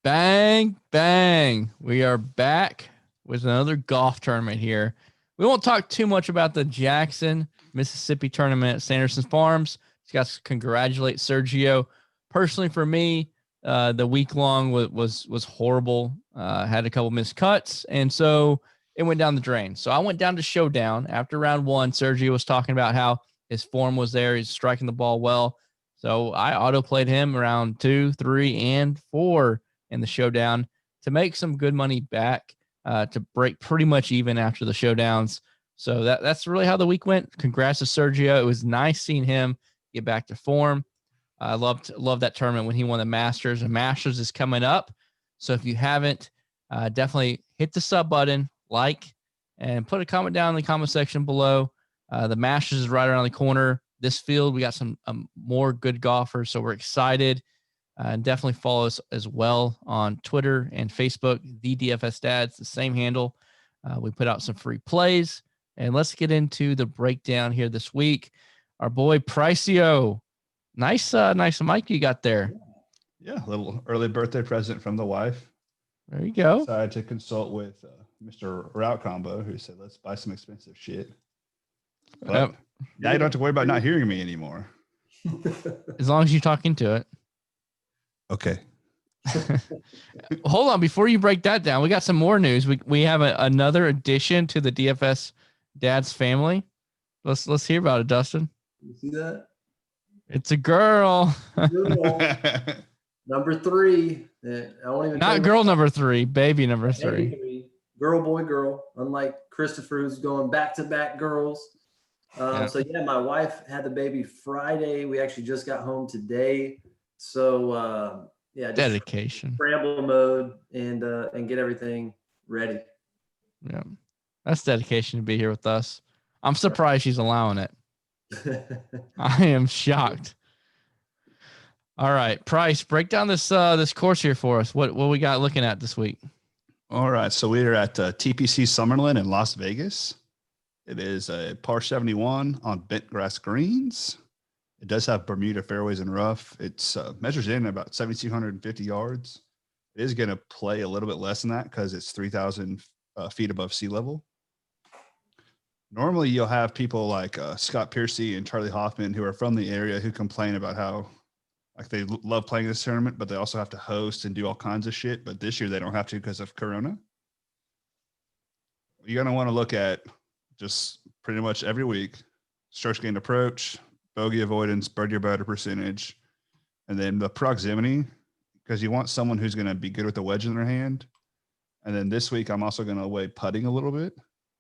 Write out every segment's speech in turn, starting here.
Bang, bang. We are back with another golf tournament here. We won't talk too much about the Jackson, Mississippi tournament at Sanderson Farms. Just got to congratulate Sergio. Personally, for me, the week long was horrible. Had a couple missed cuts, and so it went down the drain. So I went down to Showdown after round one. Sergio was talking about how his form was there. He's striking the ball well. So I auto played him around 2, 3, and 4 in the Showdown to make some good money back, to break pretty much even after the showdowns. So that's really how the week went. Congrats to Sergio. It was nice seeing him get back to form. I loved that tournament when he won the Masters. And Masters is coming up. So if you haven't, definitely hit the sub button, like, and put a comment down in the comment section below. The Masters is right around the corner. This field, we got some more good golfers, so we're excited. And definitely follow us as well on Twitter and Facebook, the DFS Dads, the same handle. We put out some free plays. And let's get into the breakdown here this week. Our boy Pricio. Nice mic you got there. Yeah, a little early birthday present from the wife. There you go. Decided to consult with Mr. Route Combo, who said, let's buy some expensive shit. But now you don't have to worry about not hearing me anymore. As long as you're talking to it. Okay. Hold on, before you break that down, we got some more news. We have another addition to the DFS Dad's family. Let's hear about it, Dustin. You see that? It's a girl. Number 3. I won't even. Not girl number 3, baby number 3. Baby. Girl, boy, girl. Unlike Christopher, who's going back to back girls. So my wife had the baby Friday. We actually just got home today. So just dedication, scramble mode, and get everything ready. Yeah, that's dedication to be here with us. I'm surprised she's allowing it. I am shocked. All right, Price, break down this course here for us. What we got looking at this week? All right, so we are at TPC Summerlin in Las Vegas. It is a par 71 on bent grass greens. It does have Bermuda fairways and rough. It's measures in about 7,250 yards. It is going to play a little bit less than that because it's 3,000 feet above sea level. Normally, you'll have people like Scott Piercy and Charlie Hoffman who are from the area who complain about how they love playing this tournament, but they also have to host and do all kinds of shit. But this year, they don't have to because of Corona. You're going to want to look at just pretty much every week, strokes gained approach, bogey avoidance, birdie or better percentage, and then the proximity, because you want someone who's going to be good with the wedge in their hand. And then this week, I'm also going to weigh putting a little bit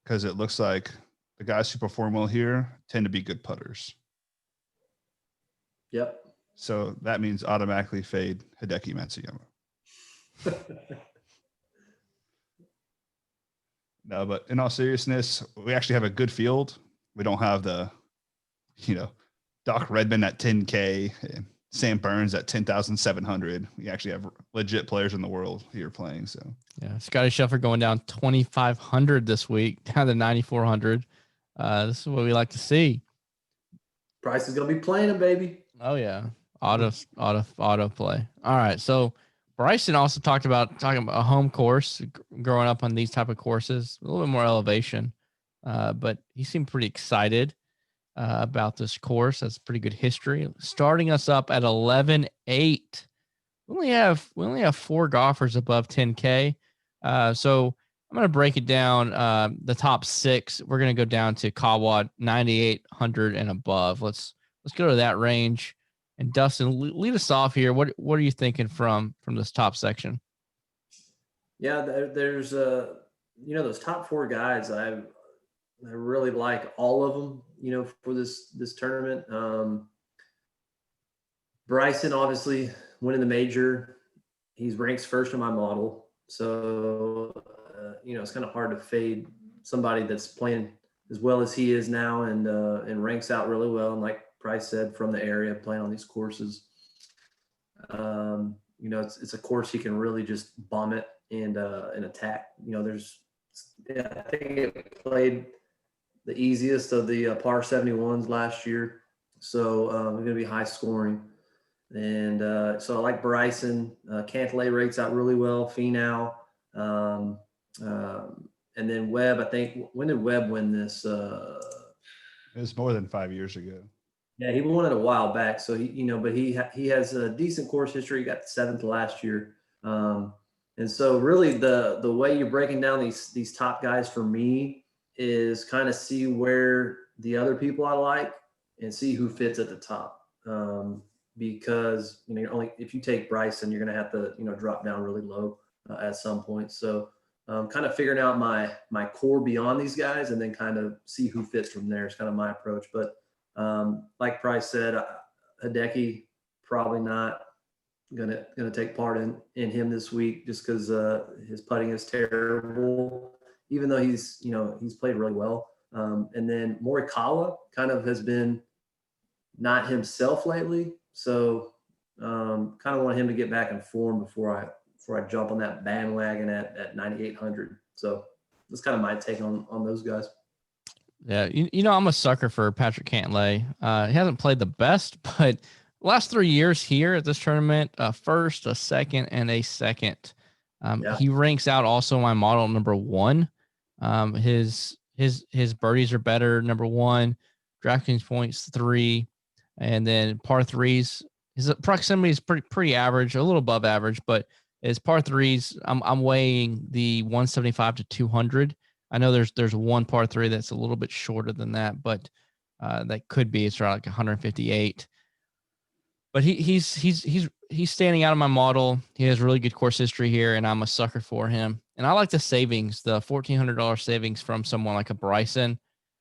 because it looks like the guys who perform well here tend to be good putters. Yep. So that means automatically fade Hideki Matsuyama. No, but in all seriousness, we actually have a good field. We don't have the, Doc Redman at 10K, and Sam Burns at 10,700. We actually have legit players in the world here playing. So yeah, Scotty Scheffler going down 2,500 this week, down to 9,400. This is what we like to see. Price is gonna be playing him, baby. Oh yeah, auto play. All right, so Bryson also talking about a home course, growing up on these type of courses, a little bit more elevation, but he seemed pretty excited about this course. That's pretty good history. Starting us up at 11-8. We only have 4 golfers above 10K. So I'm going to break it down. The top 6, we're going to go down to Kawad 9,800 and above. Let's go to that range. And Dustin, lead us off here. What are you thinking from this top section? Yeah, there's those top 4 guys. I really like all of them, for this tournament. Bryson obviously winning the major. He's ranks first in my model. So, it's kind of hard to fade somebody that's playing as well as he is now and ranks out really well. And like Price said, from the area, playing on these courses. It's a course he can really just bomb it and attack. I think it played the easiest of the par 71s last year. So it's going to be high scoring. And so I like Bryson. Cantlay rates out really well. Finau. And then Webb, I think, when did Webb win this? It was more than 5 years ago. Yeah, he won it a while back. So but he has a decent course history. He got seventh last year. And so really the way you're breaking down these top guys for me is kind of see where the other people I like and see who fits at the top. Because only if you take Bryson, you're going to have to drop down really low at some point. So kind of figuring out my core beyond these guys, and then kind of see who fits from there is kind of my approach. But like Price said, Hideki probably not gonna take part in him this week, just because his putting is terrible, even though he's played really well. And then Morikawa kind of has been not himself lately. So kind of want him to get back in form before I jump on that bandwagon at 9,800. So that's kind of my take on those guys. Yeah, I'm a sucker for Patrick Cantlay. He hasn't played the best, but last 3 years here at this tournament, a first, a second, and a second. He ranks out also my model number 1. His birdies are better, number 1. DraftKings points 3. And then par 3s, his proximity is pretty average, a little above average, but his par 3s, I'm weighing the 175 to 200. I know there's one par 3 that's a little bit shorter than that, but that could be it's around like 158. But he's standing out of my model. He has really good course history here, and I'm a sucker for him. And I like the savings, the $1,400 savings from someone like a Bryson.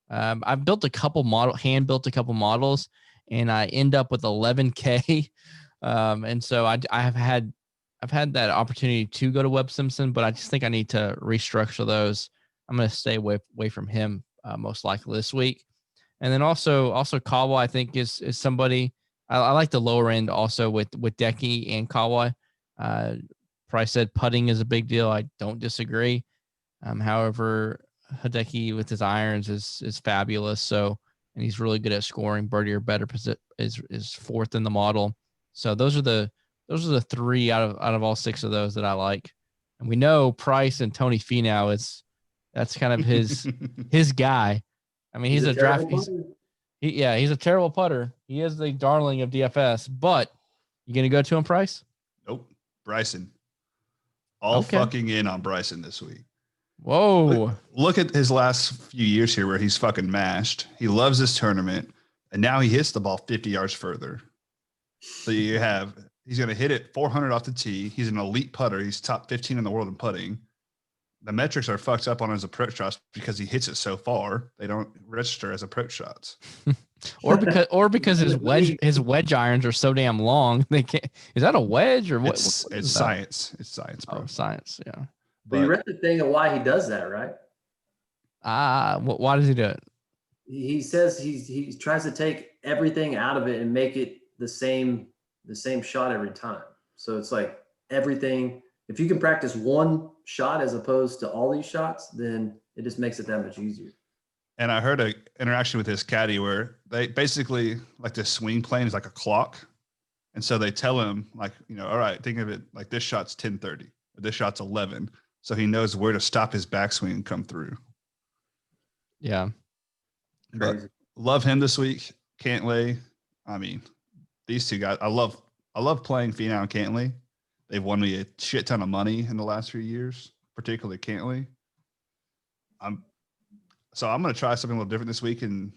I've built a couple hand-built a couple models, and I end up with 11K. And so I've had that opportunity to go to Webb Simpson, but I just think I need to restructure those. I'm going to stay away from him most likely this week. And then also Kawa, I think is somebody I like the lower end also with Decky and Kawa. Price said putting is a big deal. I don't disagree. However, Hideki with his irons is fabulous. So, and he's really good at scoring. Birdie or better is fourth in the model. So those are the 3 out of all 6 of those that I like. And we know Price and Tony Finau that's kind of his guy. I mean, he's a terrible putter. He is the darling of DFS, but you going to go to him, Price? Nope. Bryson. All fucking in on Bryson this week. Whoa. Look at his last few years here where he's fucking mashed. He loves this tournament, and now he hits the ball 50 yards further. So he's going to hit it 400 off the tee. He's an elite putter. He's top 15 in the world in putting. The metrics are fucked up on his approach shots because he hits it so far. They don't register as approach shots. or because his wedge irons are so damn long. They can't. Is that a wedge or what? It's science. It's science, bro. Oh, science. Yeah. But you read the thing of why he does that, right? Why does he do it? He says he tries to take everything out of it and make it the same shot every time. So it's like everything. If you can practice one shot as opposed to all these shots, then it just makes it that much easier. And I heard an interaction with his caddy where they basically like the swing plane is like a clock. And so they tell him like, all right, think of it like this shot's 10:30, or this shot's 11. So he knows where to stop his backswing and come through. Yeah. But love him this week. Cantlay. I mean, these two guys, I love playing Finau and Cantlay. They've won me a shit ton of money in the last few years, particularly Cantlay. So I'm going to try something a little different this week, and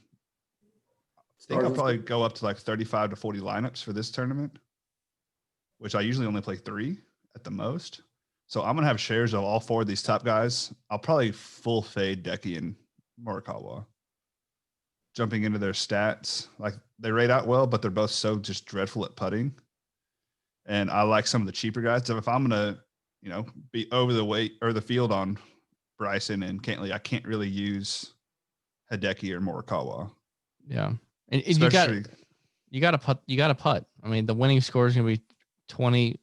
I think I'll probably go up to like 35 to 40 lineups for this tournament, which I usually only play 3 at the most. So I'm going to have shares of all 4 of these top guys. I'll probably full fade Decky and Morikawa. Jumping into their stats, like they rate out well, but they're both so just dreadful at putting. And I like some of the cheaper guys. So if I'm going to, be over the weight or the field on Bryson and Cantlay, I can't really use Hideki or Morikawa. Yeah. And you got to putt. I mean, the winning score is going to be 20,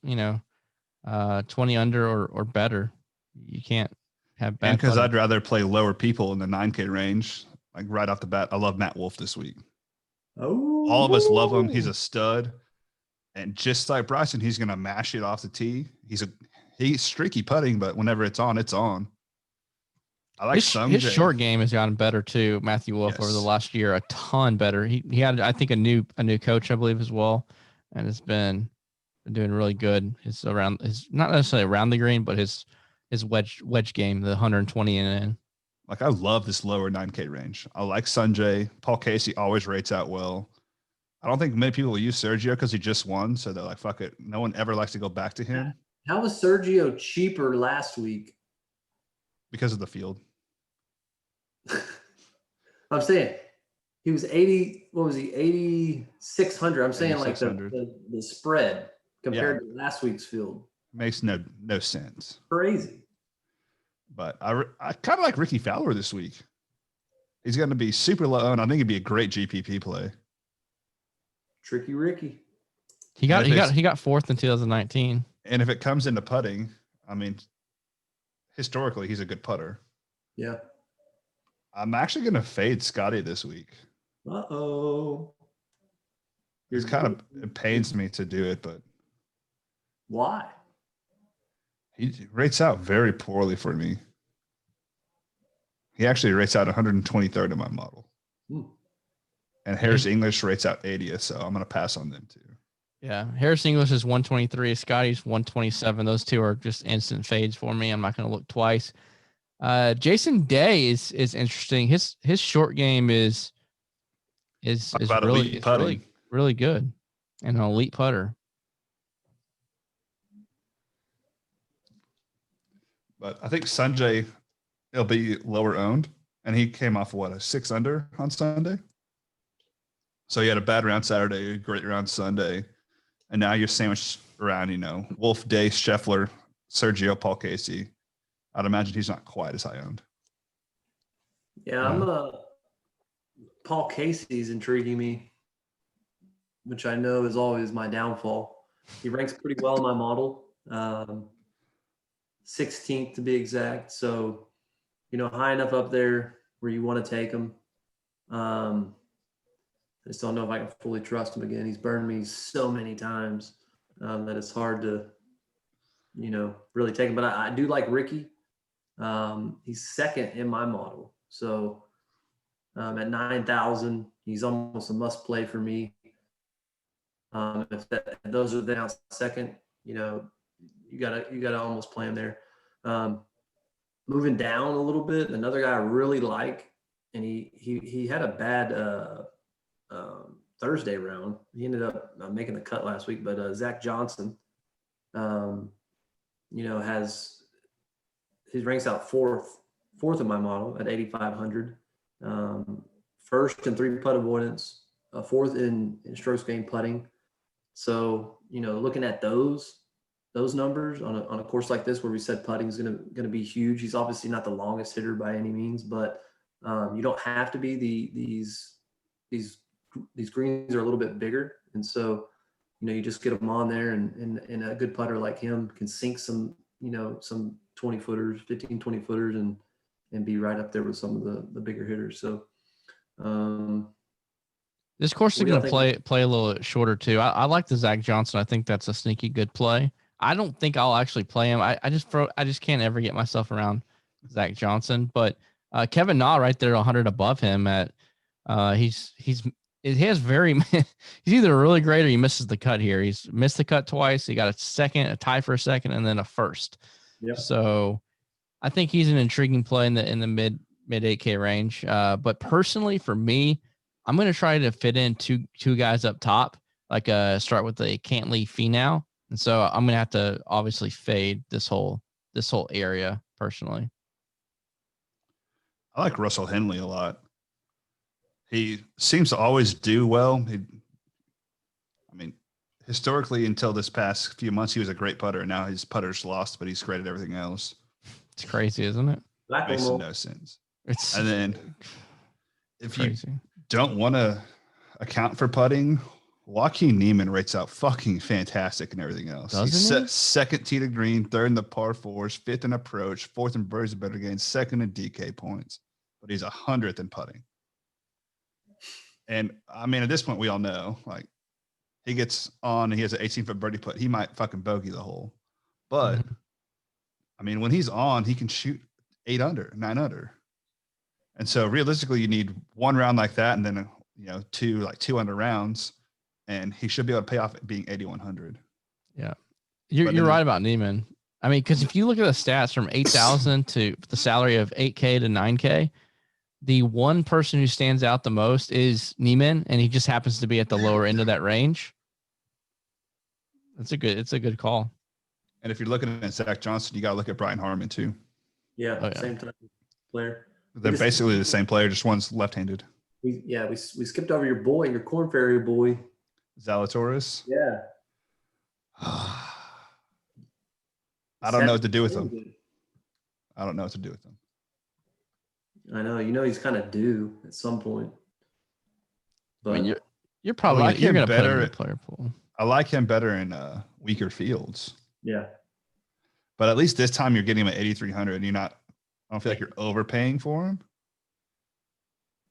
20 under or better. You can't have bad. Because I'd rather play lower people in the 9K range. Like right off the bat, I love Matt Wolff this week. Oh, all of us love him. He's a stud. And just like Bryson, he's going to mash it off the tee. He's streaky putting, but whenever it's on, it's on. I like his short game has gotten better too. Matthew Wolff over the last year, a ton better. He had, I think, a new coach, I believe, as well, and it's been doing really good. His not necessarily around the green, but his wedge game, the 120 in. Like, I love this lower 9K range. I like Sanjay. Paul Casey always rates out well. I don't think many people will use Sergio because he just won, so they're like, fuck it. No one ever likes to go back to him. How was Sergio cheaper last week? Because of the field. I'm saying he was 80. What was he? 8,600. I'm saying like the spread compared to last week's field makes no sense. Crazy. But I kind of like Ricky Fowler this week. He's going to be super low, and I think it'd be a great GPP play. Tricky Ricky. He got fourth in 2019. And if it comes into putting, I mean, historically he's a good putter. Yeah. I'm actually going to fade Scotty this week. Uh-oh. It pains me to do it, but why? He rates out very poorly for me. He actually rates out 123rd in my model. And Harris English rates out 80th, so I'm going to pass on them too. Yeah, Harris English is 123. Scotty's 127. Those two are just instant fades for me. I'm not going to look twice. Jason Day is interesting. His short game is really good, and an elite putter. But I think Sanjay, he'll be lower owned, and he came off a 6 under on Sunday. So he had a bad round Saturday, a great round Sunday, and now you're sandwiched around, Wolf, Day, Scheffler, Sergio, Paul Casey. I'd imagine he's not quite as high owned. Yeah, Paul Casey's intriguing me, which I know is always my downfall. He ranks pretty well in my model, 16th to be exact. So, high enough up there where you want to take him. I just don't know if I can fully trust him again. He's burned me so many times that it's hard to, really take him. But I do like Ricky. He's second in my model. So at 9,000, he's almost a must play for me. If those are down second, you gotta almost play him there. Moving down a little bit, another guy I really like, and he had a bad Thursday round. He ended up making the cut last week, but Zach Johnson, has his ranks out fourth in my model at 8,500. First in 3-putt avoidance, fourth in strokes gained putting. So, looking at those numbers on a course like this where we said putting is going to be huge. He's obviously not the longest hitter by any means, but you don't have to be. These greens are a little bit bigger, and so you just get them on there, and a good putter like him can sink some 20-footers, 15-20-footers, and be right up there with some of the bigger hitters. So this course is going to play a little shorter too. I like the Zach Johnson. I think that's a sneaky good play. I don't think I'll actually play him. I just can't ever get myself around Zach Johnson. But Kevin Na right there, 100 above him at he has he's either really great or he misses the cut here. He's missed the cut twice. He got a second, a tie for a second, and then a first. Yep. So I think he's an intriguing play in the mid 8K range. But personally, for me, I'm going to try to fit in two guys up top, like start with the Cantley Finau. And so I'm going to have to obviously fade this whole area personally. I like Russell Henley a lot. He seems to always do well. Historically, until this past few months, he was a great putter. And now his putter's lost, but he's great at everything else. It's crazy, isn't it? Makes no sense. And then if crazy. You don't want to account for putting, Joaquin Niemann rates out fucking fantastic and everything else. Doesn't He's second tee to green, third in the par fours, fifth in approach, fourth in birdies and better gains, second in DK points, but he's 100th in putting. And at this point, we all know, he gets on and he has an 18-foot birdie putt, he might fucking bogey the hole. But I mean, when he's on, he can shoot 8 under, 9 under. And so realistically, you need one round like that, and then two 2 under rounds, and he should be able to pay off at being 8,100. Yeah, you're right about Neiman. I mean, because if you look at the stats from 8,000 to the salary of 8K to 9K, the one person who stands out the most is Neiman, and he just happens to be at the lower end of that range. It's a good call. And if you're looking at Zach Johnson, you got to look at Brian Harmon too. Yeah, same type of player. They're basically the same player, just one's left-handed. We skipped over your Corn Ferry boy. Zalatoris. Yeah. I don't know what to do with him. I don't know what to do with him. I know. He's kind of due at some point. But I mean, you're probably you're going to put him in the player pool. I like him better in weaker fields. Yeah. But at least this time you're getting him at 8,300, and I don't feel like you're overpaying for him.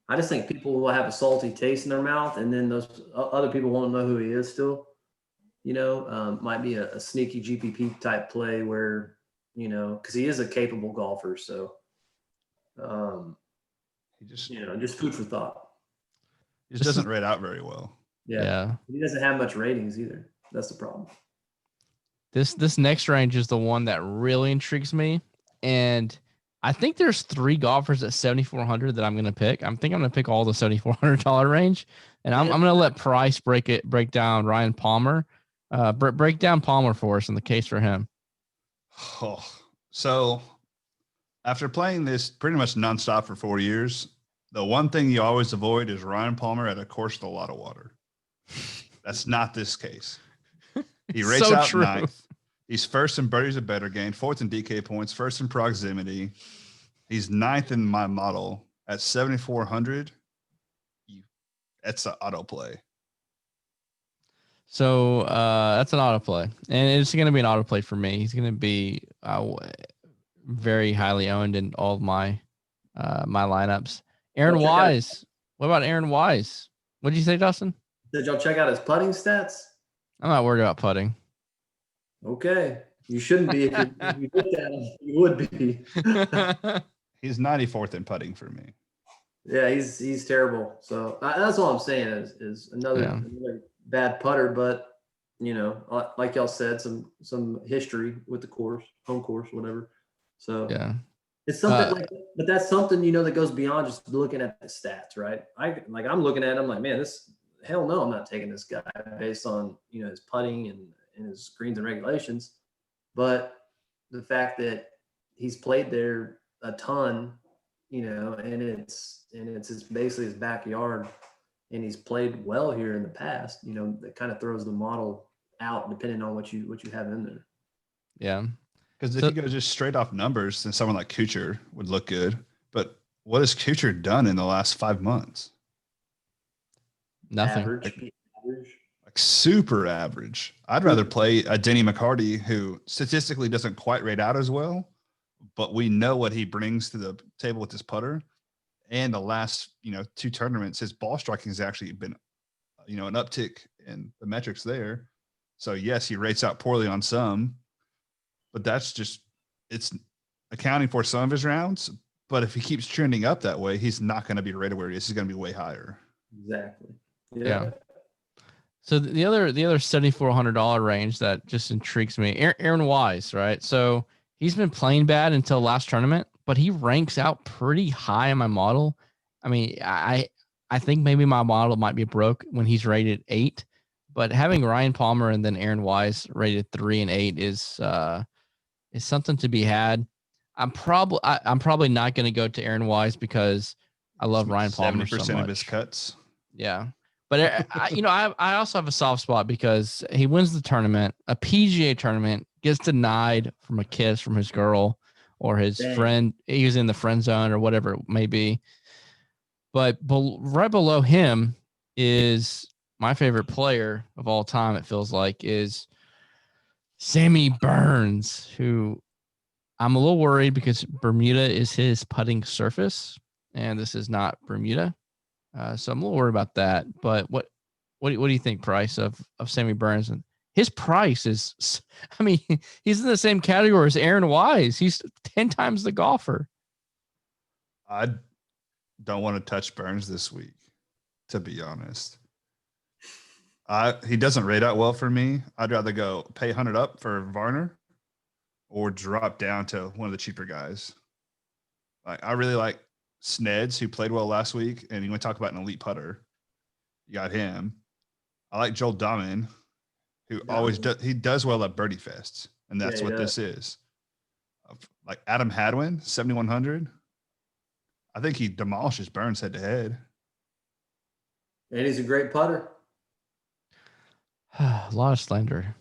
I just think people will have a salty taste in their mouth, and then those other people won't know who he is still. Might be a sneaky GPP type play where, because he is a capable golfer. So, he just, just food for thought. He just doesn't rate out very well. Yeah. He doesn't have much ratings either. That's the problem. This next range is the one that really intrigues me. And I think there's 3 golfers at 7,400 that I'm going to pick. I'm going to pick all the $7,400 range, and I'm going to let Price break down Ryan Palmer. Break down Palmer for us and the case for him. Oh, so after playing this pretty much nonstop for 4 years, the one thing you always avoid is Ryan Palmer at a course with a lot of water. That's not this case. He rates So out true. 9th. He's first in birdies a better gain, 4th in DK points, 1st in proximity. He's 9th in my model at 7,400. That's an auto play. So that's an auto play, and it's going to be an auto play for me. He's going to be very highly owned in all of my my lineups. Aaron Wise. What about Aaron Wise? What did you say, Dustin? Did y'all check out his putting stats? I'm not worried about putting. Okay. You shouldn't be. If you looked at him, you would be. He's 94th in putting for me. Yeah, he's terrible. So that's all I'm saying is another bad putter. But like y'all said, some history with the course, home course, whatever. So yeah, it's something but that's something that goes beyond just looking at the stats, right? I'm looking at him like, man, hell no, I'm not taking this guy based on his putting and his greens and regulations. But the fact that he's played there a ton, and it's basically his backyard, and he's played well here in the past, that kind of throws the model out depending on what you have in there. Yeah. Because if you go just straight off numbers, then someone like Kuchar would look good. But what has Kuchar done in the last 5 months? Nothing. Average. Like super average. I'd rather play a Denny McCarty, who statistically doesn't quite rate out as well, but we know what he brings to the table with his putter. And the last 2 tournaments, his ball striking has actually been an uptick in the metrics there. So yes, he rates out poorly on some, but it's accounting for some of his rounds. But if he keeps trending up that way, he's not going to be right where he is. He's going to be way higher. Exactly. Yeah. So the other $7,400 range that just intrigues me, Aaron Wise, right? So he's been playing bad until last tournament, but he ranks out pretty high in my model. I mean, I think maybe my model might be broke when he's rated 8, but having Ryan Palmer and then Aaron Wise rated 3 and 8 is something to be had. I'm probably not going to go to Aaron Wise because I love Ryan Palmer so much. 70% of his cuts. Yeah. But I also have a soft spot because he wins the tournament, a PGA tournament, gets denied from a kiss from his girl or his friend. He was in the friend zone or whatever it may be. But right below him is my favorite player of all time. It feels like is Sammy Burns, who I'm a little worried because Bermuda is his putting surface, and this is not Bermuda. So I'm a little worried about that. But What do you think, Price, of Sammy Burns? And his price is, I mean, he's in the same category as Aaron Wise. He's 10 times the golfer. I don't want to touch Burns this week, to be honest. He doesn't rate out well for me. I'd rather go pay 100 up for Varner or drop down to one of the cheaper guys. I really like Sneds, who played well last week, and you want to talk about an elite putter. You got him. I like Joel Domin, who always does. He does well at birdie fests, and that's what this is. Like Adam Hadwin, 7,100. I think he demolishes Burns head to head. And he's a great putter. A lot of slander.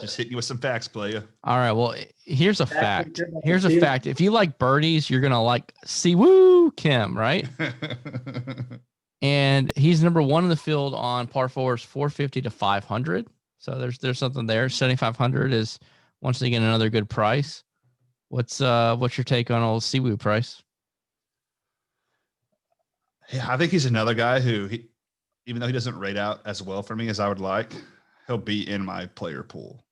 Just hitting you with some facts, player. All right. Well, here's a fact. If you like birdies, you're gonna like Siwoo Kim, right? And he's number one in the field on par fours, 450 to 500. So there's something there. 7,500 is once again another good price. What's your take on old Siwoo, Price? Yeah, I think he's another guy who, even though he doesn't rate out as well for me as I would like, he'll be in my player pool.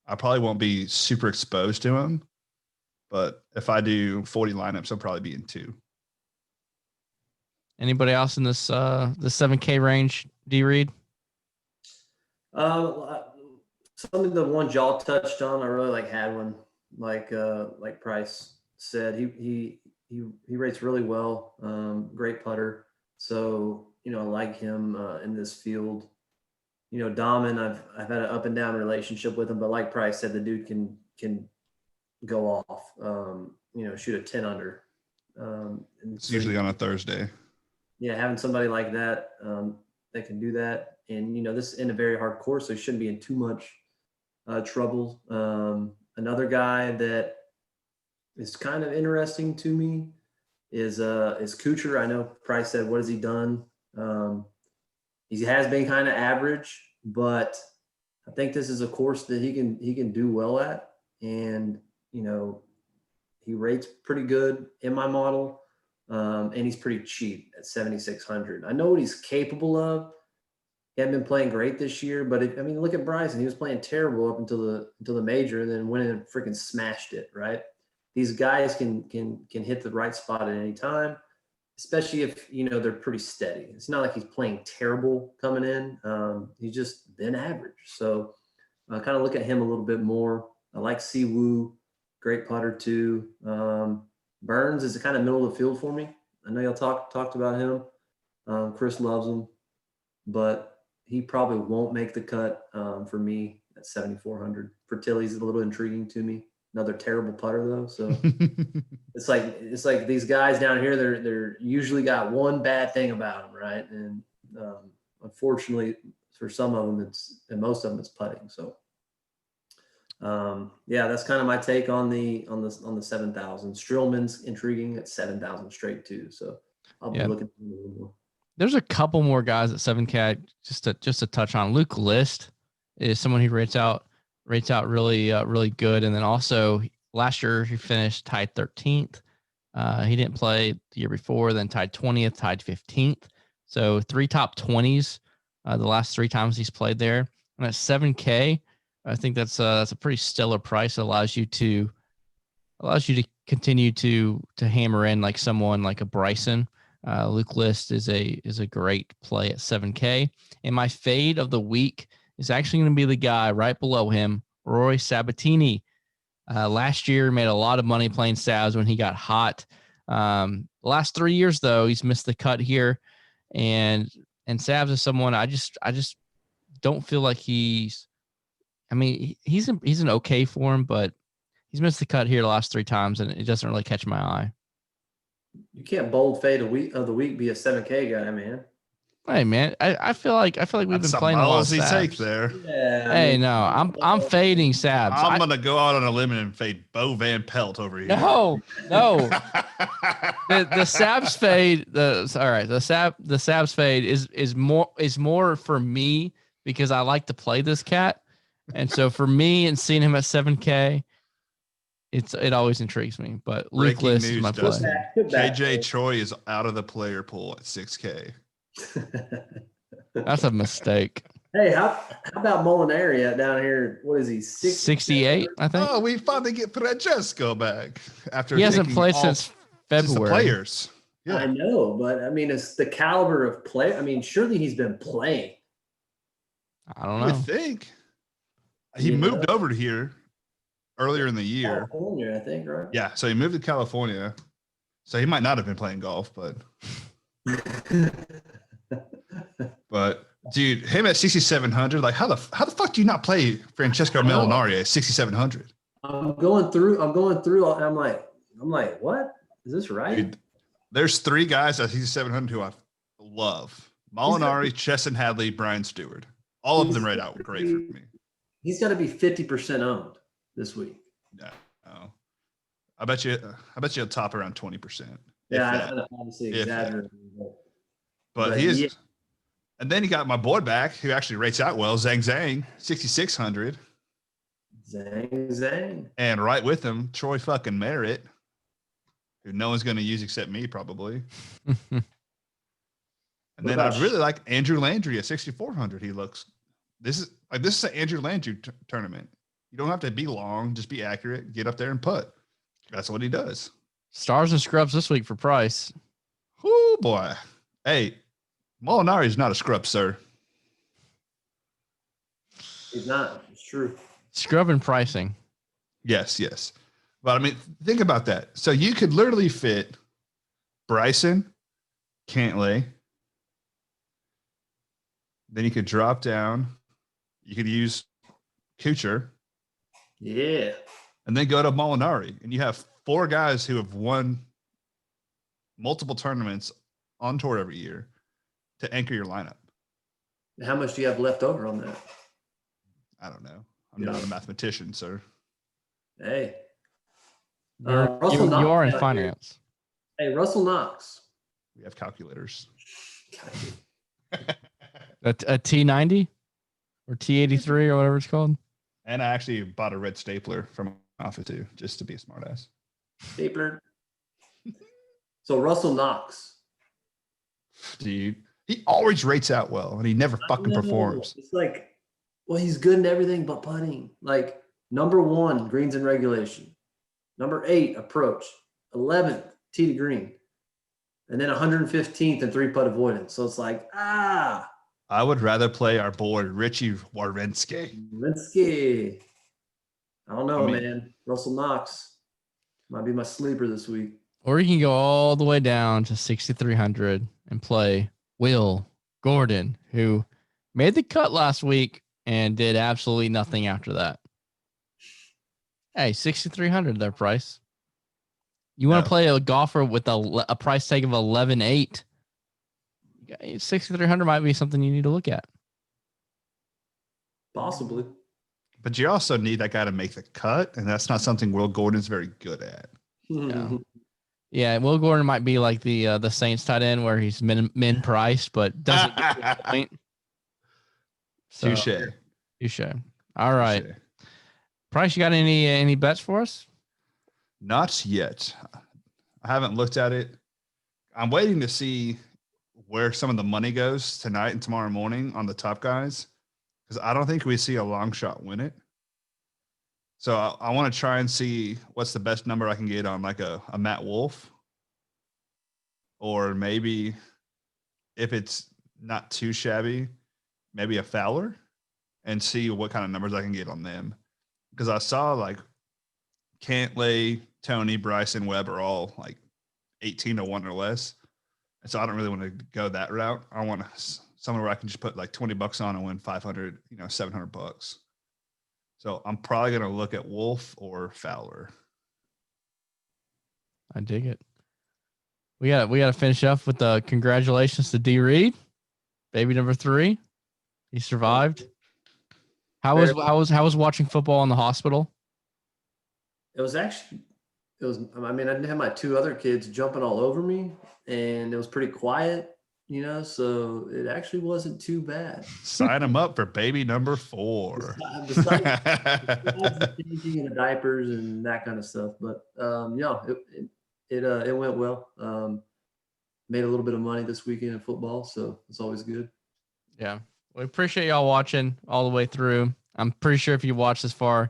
I probably won't be super exposed to him, but if I do 40 lineups, he'll probably be in 2. Anybody else in this the 7K range, D Reed? Some of the ones y'all touched on, I really like Hadwin. Like Price said, he rates really well. Great putter. So, I like him in this field. Dahmen, I've had an up and down relationship with him, but like Price said, the dude can go off. Shoot a 10 under. It's usually on a Thursday. Yeah, having somebody like that that can do that, and this is in a very hard course, so he shouldn't be in too much trouble. Another guy that is kind of interesting to me is Kuchar. I know Price said, what has he done? He has been kind of average, but I think this is a course that he can do well at, and he rates pretty good in my model, and he's pretty cheap at 7,600. I know what he's capable of. He hasn't been playing great this year, but look at Bryson. He was playing terrible up until the major, and then went in and freaking smashed it. Right? These guys can hit the right spot at any time, especially if they're pretty steady. It's not like he's playing terrible coming in. He's just been average. So I kind of look at him a little bit more. I like Siwoo, great putter too. Burns is the kind of middle of the field for me. I know y'all talked about him. Chris loves him, but he probably won't make the cut for me at 7,400. Tilly's a little intriguing to me. Another terrible putter though. So it's like these guys down here, they're usually got one bad thing about them, right? And unfortunately for some of them, and most of them it's putting. So that's kind of my take on the 7,000. Strillman's intriguing at 7,000 straight too. So I'll be looking a little more. There's a couple more guys at 7K just to touch on. Luke List is someone who rates out really good. And then also last year he finished tied 13th. He didn't play the year before, then tied 20th, tied 15th. So 3 top 20s the last 3 times he's played there. And at 7K, I think that's a pretty stellar price. It allows you to continue to hammer in like someone like a Bryson. Luke List is a great play at 7K. And my fade of the week is actually going to be the guy right below him, Rory Sabatini. Last year made a lot of money playing Sabs when he got hot. The last 3 years though, he's missed the cut here, and Sabs is someone I just don't feel like he's an okay form, but he's missed the cut here the last 3 times, and it doesn't really catch my eye. You can't bold fade of the week be a 7K guy, man. Hey man, I feel like we've been playing a lot of Sabs. Take there. Yeah. Hey, no, I'm fading Sabs. I'm gonna go out on a limb and fade Bo Van Pelt over here. No. the Sabs fade. The Sabs fade is more for me because I like to play this cat, and so for me and seeing him at 7K, it always intrigues me. But Luke Breaking List is news, my play. Dustin. Good back. KJ Troy is out of the player pool at 6K. That's a mistake. Hey, how about Molinari down here? What is he? 68, I think. Oh, we finally get Francesco back after He hasn't taking played all- since February. since the players. I Yeah, know, but I mean, it's the caliber of play. I mean, surely he's been playing. I don't I know. would think he You moved know? over to here earlier in the year. California, I think, right? Yeah, so he moved to California. So he might not have been playing golf, but dude, him at 6,700. Like, how the fuck do you not play Francesco Molinari at 6,700? I'm going through. And I'm like, what? Is this right? Dude, there's 3 guys at 6,700 who I love: Molinari, Chesson Hadley, Brian Stewart. All of them right out great for me. He's got to be 50% owned this week. No, I bet you he'll top around 20%. Yeah, I obviously exaggerating. But he is. Yeah. And then you got my boy back who actually rates out well, Zhang Zhang, 6,600. Zhang. And right with him, Troy fucking Merritt, who no one's going to use except me probably. And then I really like Andrew Landry at 6,400. He looks. This is an Andrew Landry tournament. You don't have to be long, just be accurate, get up there and putt. That's what he does. Stars and scrubs this week for Price. Oh boy. Hey, Molinari is not a scrub, sir. He's not. It's true. Scrub and pricing. Yes. But I mean, think about that. So you could literally fit Bryson, Cantlay. Then you could drop down. You could use Kuchar. Yeah. And then go to Molinari. And you have 4 guys who have won multiple tournaments on tour every year to anchor your lineup. How much do you have left over on that? I don't know. I'm not a mathematician, sir. Hey. You are in finance. Hey, Russell Knox. We have calculators. A T90 or T83 or whatever it's called. And I actually bought a red stapler from Alpha too, just to be a smartass. Stapler. So Russell Knox. Dude, he always rates out well, and he never fucking performs. It's like, well, he's good in everything but putting. Like, number 1, greens and regulation. Number 8, approach. 11th, tee to green. And then 115th and 3-putt avoidance. So it's like, I would rather play our boy Richie Warensky. I don't know, man. Russell Knox might be my sleeper this week. Or you can go all the way down to 6,300 and play Will Gordon, who made the cut last week and did absolutely nothing after that. Hey, 6,300 their price. You want to play a golfer with a price tag of 11.8? 6,300 might be something you need to look at. Possibly. But you also need that guy to make the cut, and that's not something Will Gordon's very good at. Yeah, Will Gordon might be like the Saints tight end where he's min priced, but doesn't get to the point. So, touche. All right. Touché. Price, you got any bets for us? Not yet. I haven't looked at it. I'm waiting to see where some of the money goes tonight and tomorrow morning on the top guys, because I don't think we see a long shot win it. So I want to try and see what's the best number I can get on like a Matt Wolff, or maybe if it's not too shabby, maybe a Fowler, and see what kind of numbers I can get on them. Because I saw like Cantlay, Tony, Bryson, Webb are all like 18-1 or less. And so I don't really want to go that route. I want somewhere where I can just put like $20 on and win 500, $700. So I'm probably going to look at Wolff or Fowler. I dig it. We got to finish up with the congratulations to D Reed, baby number 3. He survived. How was watching football in the hospital? I mean, I didn't have my 2 other kids jumping all over me, and it was pretty quiet. so it actually wasn't too bad. Sign him up for baby number 4. Besides the changing of the diapers and that kind of stuff, but it went well. Made a little bit of money this weekend in football, so it's always good. Yeah, we appreciate y'all watching all the way through. I'm pretty sure if you watch this far,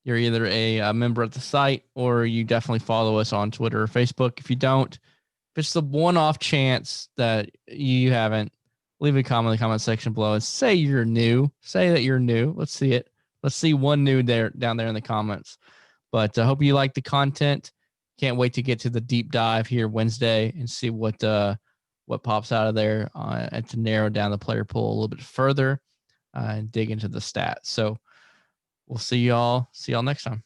you're either a member of the site or you definitely follow us on Twitter or Facebook. If you don't, if it's the one-off chance that you haven't, leave a comment in the comment section below and say you're new. Say that you're new. Let's see it. Let's see one new down there in the comments. But I hope you like the content. Can't wait to get to the deep dive here Wednesday and see what pops out of there and to narrow down the player pool a little bit further and dig into the stats. So we'll see y'all next time.